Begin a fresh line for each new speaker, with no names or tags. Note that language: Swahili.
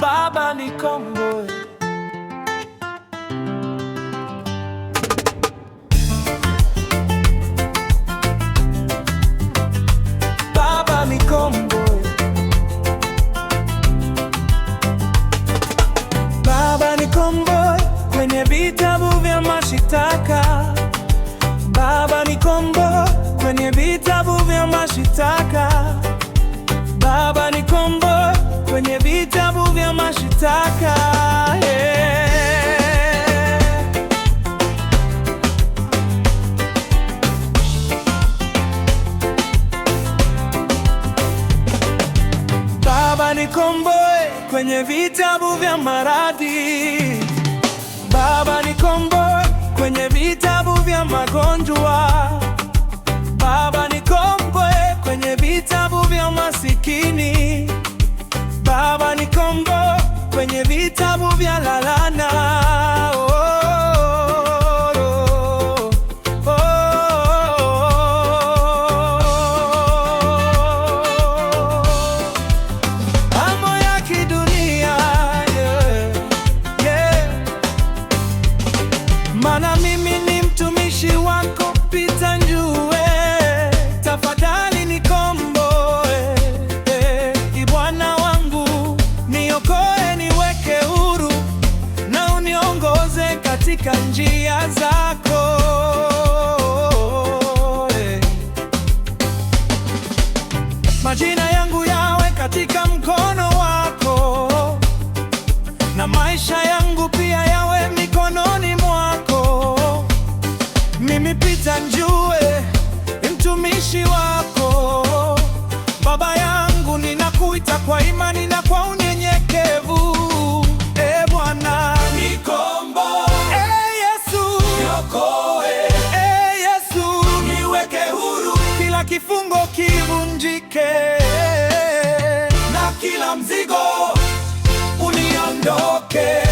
Baba nikomboe. Baba nikomboe. Baba nikomboe kwenye vitabu vya mashitaka. Baba nikomboe kwenye vitabu vya mashitaka. Baba nikomboe kwenye vitabu vya mashitaka. Baba nikomboe kwenye vitabu vya maradhi. Baba nikomboe kwenye vitabu vya magonjwa. Baba nikomboe kwenye vitabu vya masikini. Baba nikomboe kwenye vitabu vya laana. Mambo ya kidunia, Mana mimi ni mtumishi wako, pita njue, tafadhali nikomboe. Bwana wangu niokoe, niweke huru, na uniongoze katika njia zako. Majina yangu yawe katika mkono wako, na maisha yangu pia yawe mikononi mwako. Mimi pita njue, mtumishi wako. Baba yangu ninakuita kwa imani na kwa unyenyekevu. Bwana nikomboe, Yesu niokoe, Yesu niweke huru, kila kifungo kivunjike, na kila mzigo uniondoke.